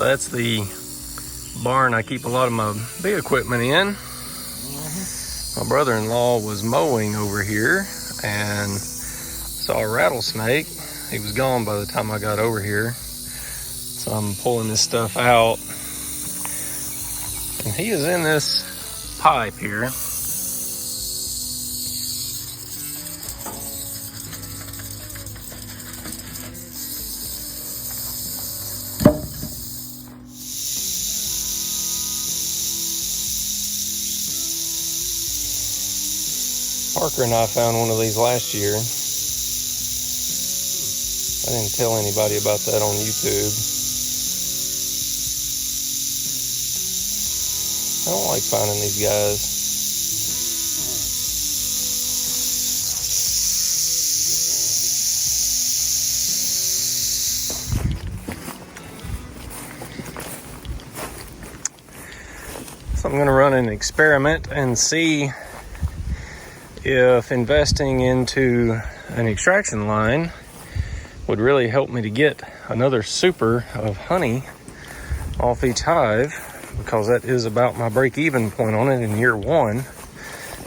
that's the barn I keep a lot of my big equipment in. My brother-in-law was mowing over here and saw a rattlesnake. He was gone by the time I got over here. So I'm pulling this stuff out. And he is in this pipe here. Parker and I found one of these last year. I didn't tell anybody about that on YouTube. I don't like finding these guys. So I'm going to run an experiment and see if investing into an extraction line would really help me to get another super of honey off each hive, because that is about my break-even point on it in year one,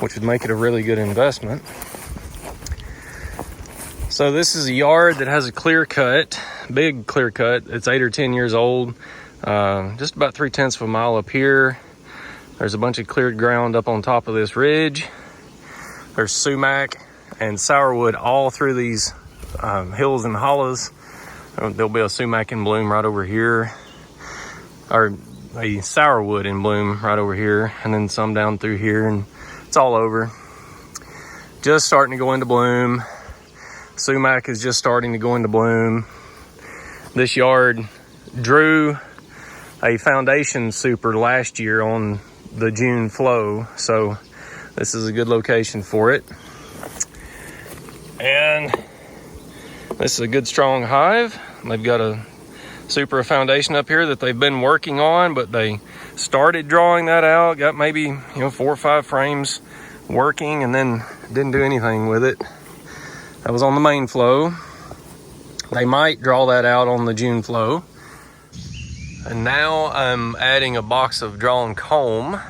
which would make it a really good investment. So this is a yard that has a clear cut, big clear cut. It's 8 or 10 years old, just about 3/10 of a mile up here. There's a bunch of cleared ground up on top of this ridge. There's sumac and sourwood all through these hills and hollows. There'll be a sumac in bloom right over here, or a sourwood in bloom right over here, and then some down through here, and it's all over. Just starting to go into bloom. Sumac is just starting to go into bloom. This yard drew a foundation super last year on the June flow, so this is a good location for it. And this is a good strong hive. They've got a super foundation up here that they've been working on, but they started drawing that out, got maybe 4 or 5 frames working, and then didn't do anything with it. That was on the main flow. They might draw that out on the June flow. And now I'm adding a box of drawn comb,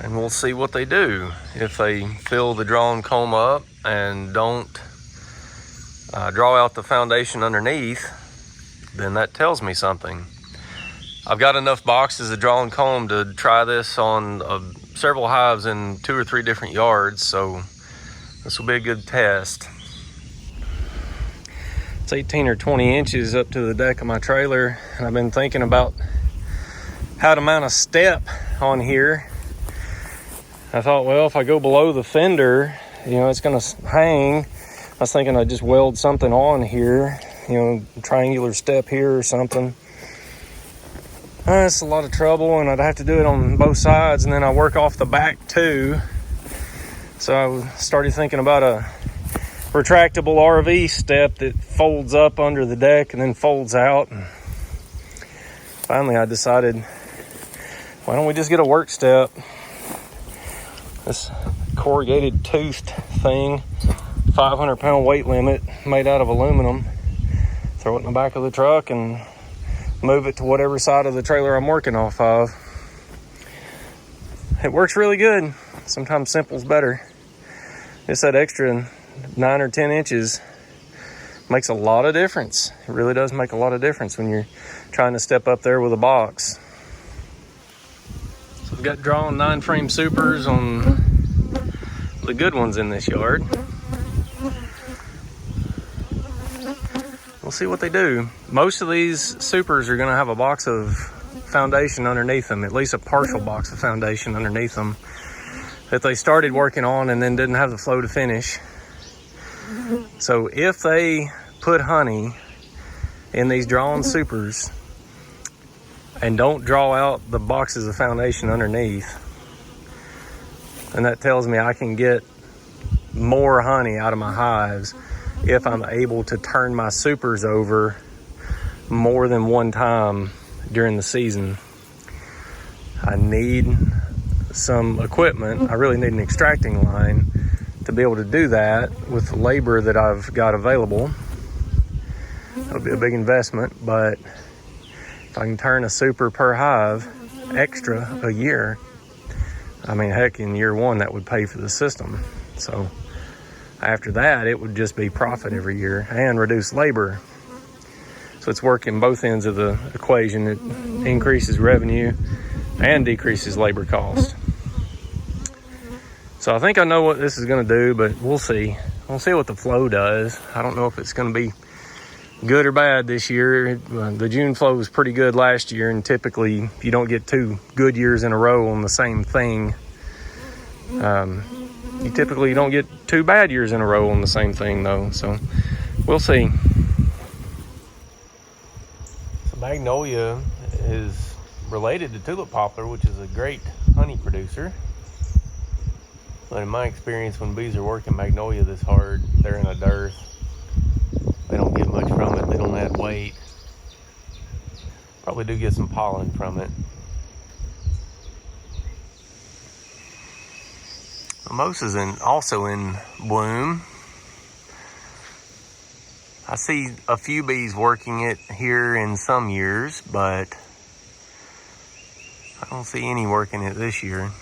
and we'll see what they do. If they fill the drawn comb up and don't draw out the foundation underneath, then that tells me something. I've got enough boxes of drawn comb to try this on several hives in 2 or 3 different yards, so this will be a good test. It's 18 or 20 inches up to the deck of my trailer, and I've been thinking about how to mount a step on here. I thought, well, if I go below the fender, it's gonna hang. I was thinking I'd just weld something on here, triangular step here or something. It's a lot of trouble, and I'd have to do it on both sides, and then I work off the back too. So I started thinking about a retractable RV step that folds up under the deck and then folds out. And finally I decided, why don't we just get a work step? This corrugated toothed thing, 500-pound weight limit, made out of aluminum. Throw it in the back of the truck and move it to whatever side of the trailer I'm working off of. It works really good. Sometimes simple's better. Just that extra 9 or 10 inches makes a lot of difference. It really does make a lot of difference when you're trying to step up there with a box. So I've got drawn 9-frame supers on the good ones in this yard. We'll see what they do. Most of these supers are going to have a box of foundation underneath them, at least a partial box of foundation underneath them, that they started working on and then didn't have the flow to finish. So if they put honey in these drawn supers and don't draw out the boxes of foundation underneath, then that tells me I can get more honey out of my hives if I'm able to turn my supers over more than one time during the season. I need some equipment. I really need an extracting line to be able to do that with the labor that I've got available. It'll be a big investment, but if I can turn a super per hive extra a year, I mean, heck, in year one, that would pay for the system. So after that, it would just be profit every year and reduce labor. So it's working both ends of the equation. It increases revenue and decreases labor cost. So I think I know what this is going to do, but we'll see. We'll see what the flow does. I don't know if it's going to be good or bad this year. The June flow was pretty good last year, and typically if you don't get 2 good years in a row on the same thing, you typically don't get 2 bad years in a row on the same thing though. So we'll see. So Magnolia is related to tulip poplar, which is a great honey producer. But in my experience, when bees are working Magnolia this hard, they're in a dearth. They don't get much from it. They don't add weight. Probably do get some pollen from it. Mimosa's also in bloom. I see a few bees working it here in some years, but I don't see any working it this year.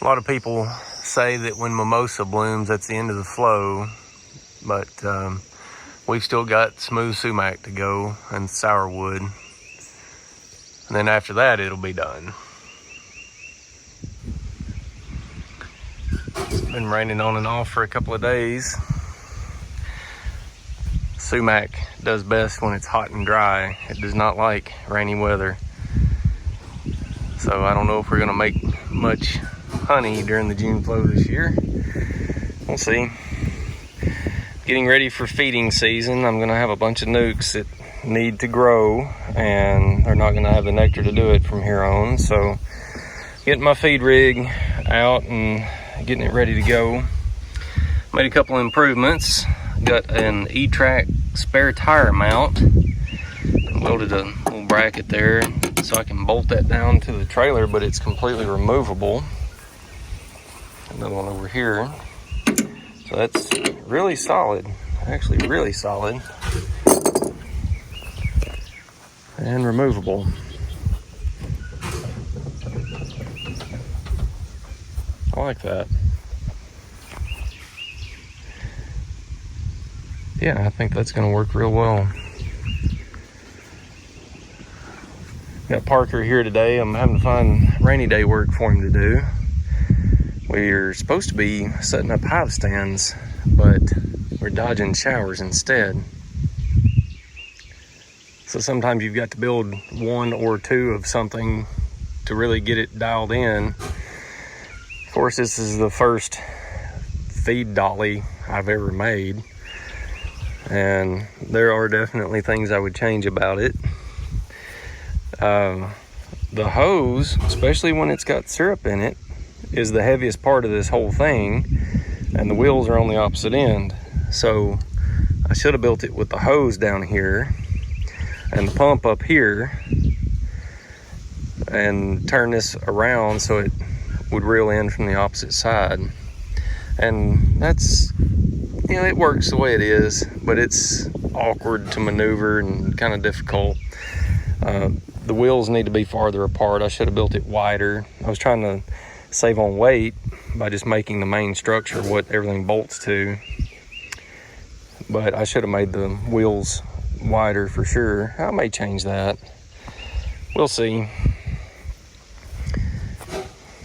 A lot of people say that when mimosa blooms, that's the end of the flow, but we've still got smooth sumac to go and sourwood, and then after that it'll be done. It's been raining on and off for a couple of days. Sumac does best when it's hot and dry. It does not like rainy weather. So I don't know if we're gonna make much honey during the June flow this year. We'll see. Getting ready for feeding season. I'm gonna have a bunch of nukes that need to grow, and they're not gonna have the nectar to do it from here on. So getting my feed rig out and getting it ready to go. Made a couple improvements. Got an E-track spare tire mount. Welded a little bracket there so I can bolt that down to the trailer, but it's completely removable. Another one over here. So that's really solid, actually really solid. And removable. I like that. Yeah, I think that's gonna work real well. Got Parker here today. I'm having to find rainy day work for him to do. We're supposed to be setting up hive stands, but we're dodging showers instead. So sometimes you've got to build 1 or 2 of something to really get it dialed in. Of course, this is the first feed dolly I've ever made, and there are definitely things I would change about it. The hose, especially when it's got syrup in it, is the heaviest part of this whole thing, and the wheels are on the opposite end. So I should have built it with the hose down here and the pump up here, and turn this around so it would reel in from the opposite side. And that's, you know, it works the way it is, but it's awkward to maneuver and kind of difficult. The wheels need to be farther apart. I should have built it wider. I was trying to save on weight by just making the main structure what everything bolts to, but I should have made the wheels wider for sure. I may change that. We'll see.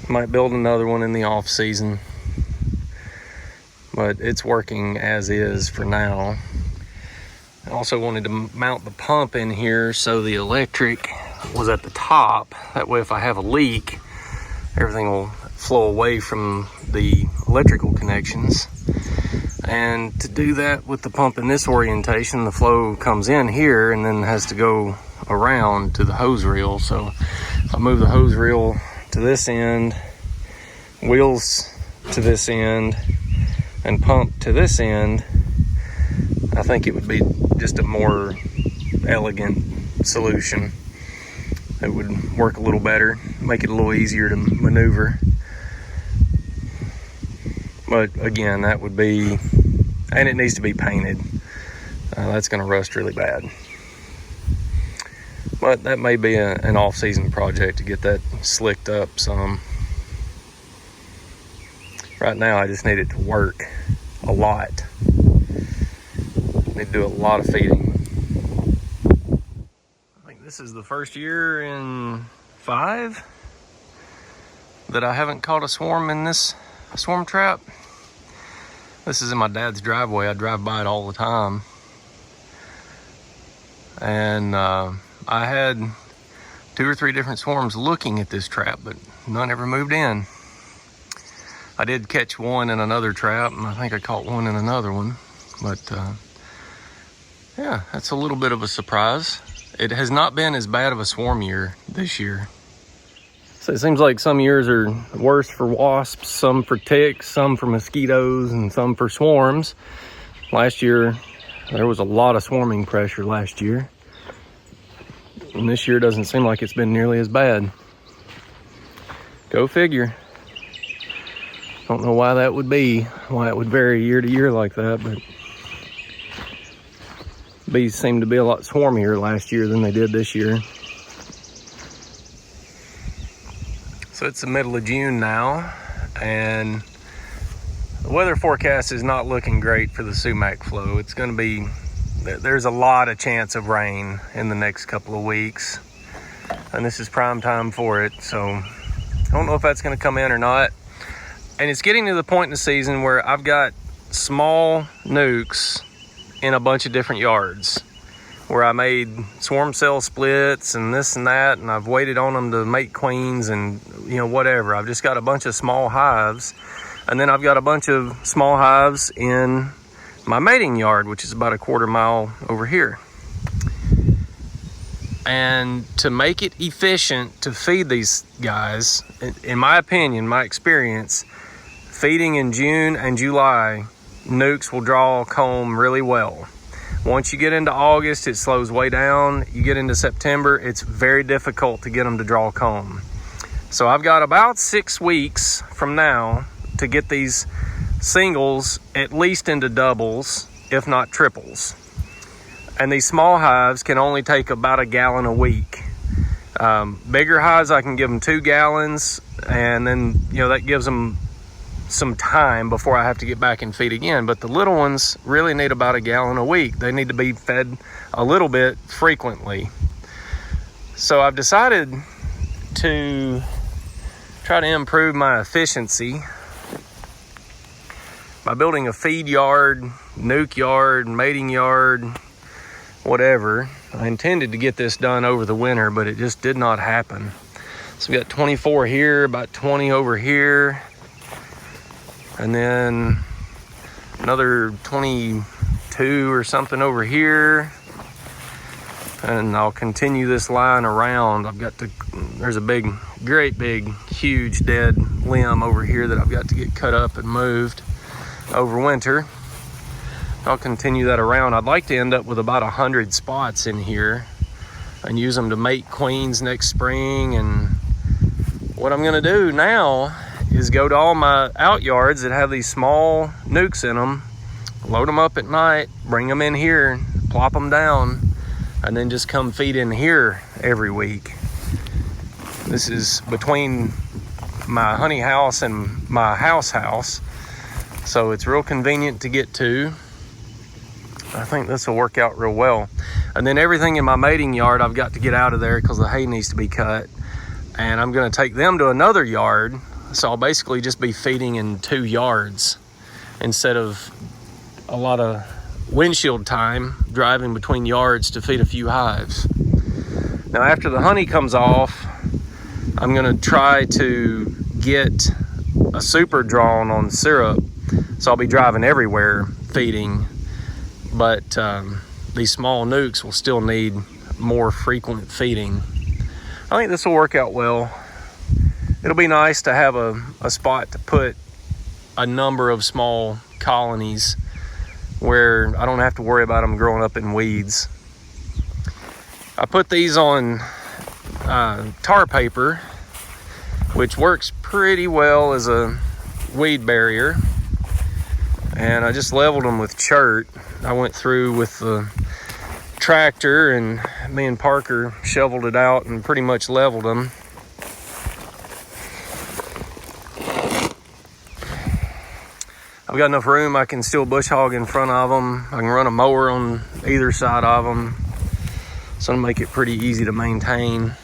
Might build another one in the off season, but it's working as is for now. I also wanted to mount the pump in here so the electric was at the top. That way if I have a leak, everything will flow away from the electrical connections. And to do that with the pump in this orientation, the flow comes in here and then has to go around to the hose reel. So if I move the hose reel to this end, wheels to this end, and pump to this end, I think it would be just a more elegant solution. It would work a little better, make it a little easier to maneuver. But again, that would be, and it needs to be painted. That's gonna rust really bad. But that may be an off-season project to get that slicked up some. Right now, I just need it to work a lot. Need to do a lot of feeding. I think this is the first year in 5 that I haven't caught a swarm in this swarm trap. This is in my dad's driveway. I drive by it all the time. And I had 2 or 3 different swarms looking at this trap, but none ever moved in. I did catch one in another trap, and I think I caught one in another one. But yeah, that's a little bit of a surprise. It has not been as bad of a swarm year this year. So it seems like some years are worse for wasps, some for ticks, some for mosquitoes, and some for swarms. Last year, there was a lot of swarming pressure last year. And this year doesn't seem like it's been nearly as bad. Go figure. Don't know why that would be, why it would vary year to year like that, but bees seem to be a lot swarmier last year than they did this year. So it's the middle of June now, and the weather forecast is not looking great for the sumac flow. It's going to be, there's a lot of chance of rain in the next couple of weeks, and this is prime time for it, so I don't know if that's going to come in or not. And it's getting to the point in the season where I've got small nukes in a bunch of different yards, where I made swarm cell splits and this and that, and I've waited on them to make queens and, you know, whatever. I've just got a bunch of small hives, and then I've got a bunch of small hives in my mating yard, which is about a 1/4 mile over here. And to make it efficient to feed these guys, in my opinion, my experience, feeding in June and July, nukes will draw comb really well. Once you get into August, it slows way down. You get into September, it's very difficult to get them to draw comb. So I've got about 6 weeks from now to get these singles at least into doubles, if not triples. And these small hives can only take about 1 gallon a week. Bigger hives, I can give them 2 gallons, and then, you know, that gives them some time before I have to get back and feed again. But the little ones really need about 1 gallon a week. They need to be fed a little bit frequently. So I've decided to try to improve my efficiency by building a feed yard, nuke yard, mating yard, whatever. I intended to get this done over the winter, but it just did not happen. So we got 24 here, about 20 over here, and then another 22 or something over here. And I'll continue this line around. I've got to, there's a great big, huge dead limb over here that I've got to get cut up and moved over winter. I'll continue that around. I'd like to end up with about 100 spots in here and use them to mate queens next spring. And what I'm gonna do now is go to all my out yards that have these small nukes in them, load them up at night, bring them in here, plop them down, and then just come feed in here every week. This is between my honey house and my house, so it's real convenient to get to. I think this will work out real well. And then everything in my mating yard, I've got to get out of there because the hay needs to be cut. And I'm gonna take them to another yard. So I'll basically just be feeding in 2 yards instead of a lot of windshield time driving between yards to feed a few hives. Now after the honey comes off, I'm gonna try to get a super drawn on syrup. So I'll be driving everywhere feeding, but these small nukes will still need more frequent feeding. I think this will work out well. It'll be nice to have a spot to put a number of small colonies where I don't have to worry about them growing up in weeds. I put these on tar paper, which works pretty well as a weed barrier. And I just leveled them with chert. I went through with the tractor and me and Parker shoveled it out and pretty much leveled them. I've got enough room. I can still bush hog in front of them. I can run a mower on either side of them. So it'll make it pretty easy to maintain.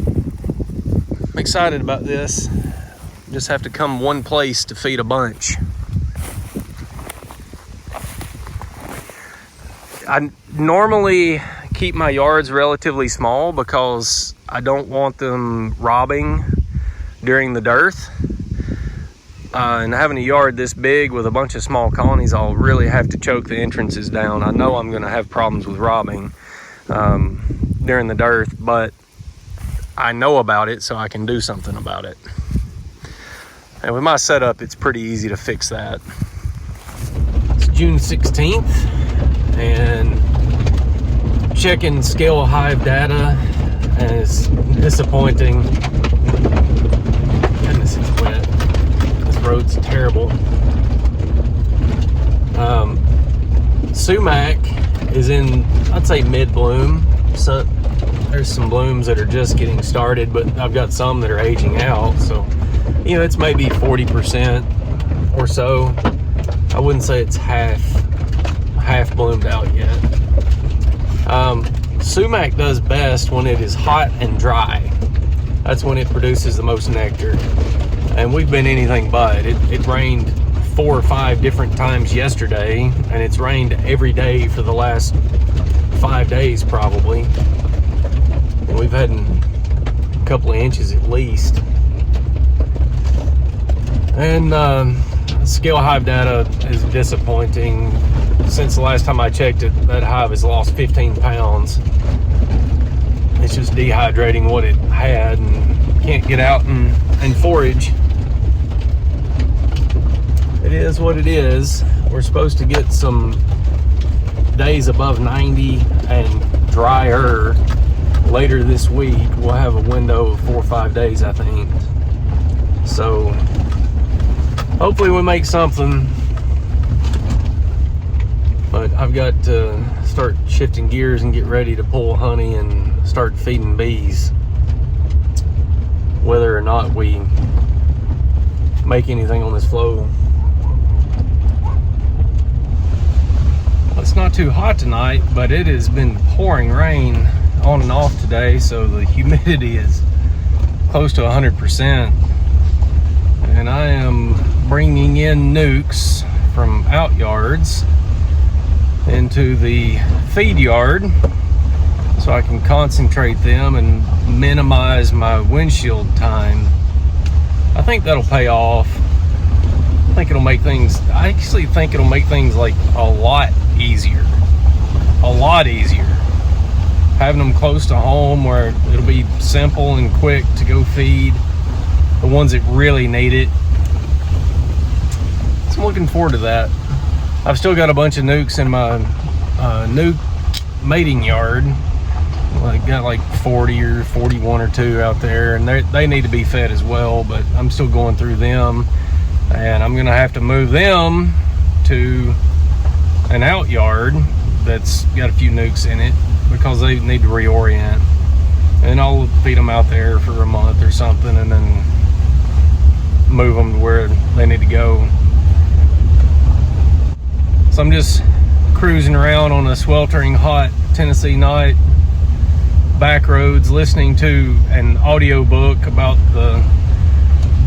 I'm excited about this. Just have to come one place to feed a bunch. I normally keep my yards relatively small because I don't want them robbing during the dearth. And having a yard this big with a bunch of small colonies, I'll really have to choke the entrances down. I know I'm going to have problems with robbing during the dearth, but I know about it, so I can do something about it. And with my setup, it's pretty easy to fix that. It's June 16th, and checking scale hive data, and it's disappointing. Goodness, it's wet. Road's terrible. Sumac is in, I'd say, mid-bloom. So there's some blooms that are just getting started, but I've got some that are aging out. So, you know, it's maybe 40% or so. I wouldn't say it's half bloomed out yet. Sumac does best when it is hot and dry. That's when it produces the most nectar. And we've been anything but. It rained 4 or 5 different times yesterday, and it's rained every day for the last 5 days probably. And we've had a couple of inches at least. And scale hive data is disappointing. Since the last time I checked it, that hive has lost 15 pounds. It's just dehydrating what it had and can't get out and forage. It is what it is. We're supposed to get some days above 90 and drier later this week. We'll have a window of 4 or 5 days, I think. So hopefully we make something. But I've got to start shifting gears and get ready to pull honey and start feeding bees. Whether or not we make anything on this flow. It's not too hot tonight, but it has been pouring rain on and off today, so the humidity is close to 100%. And I am bringing in nukes from out yards into the feed yard so I can concentrate them and minimize my windshield time. I think that'll pay off. I think it'll make things, I actually think it'll make things like a lot easier. A lot easier. Having them close to home where it'll be simple and quick to go feed the ones that really need it. So I'm looking forward to that. I've still got a bunch of nukes in my nuke mating yard. I got like 40 or 41 or 2 out there, and they need to be fed as well, but I'm still going through them, and I'm gonna have to move them to an out yard that's got a few nukes in it because they need to reorient. And I'll feed them out there for a month or something and then move them to where they need to go. So I'm just cruising around on a sweltering hot Tennessee night, back roads, listening to an audio book about the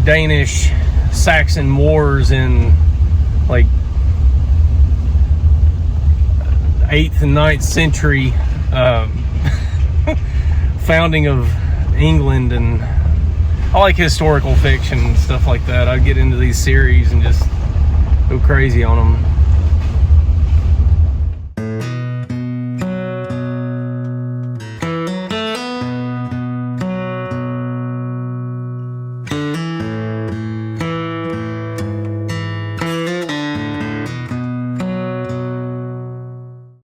Danish Saxon wars in like 8th and 9th century founding of England. And I like historical fiction and stuff like that. I get into these series and just go crazy on them.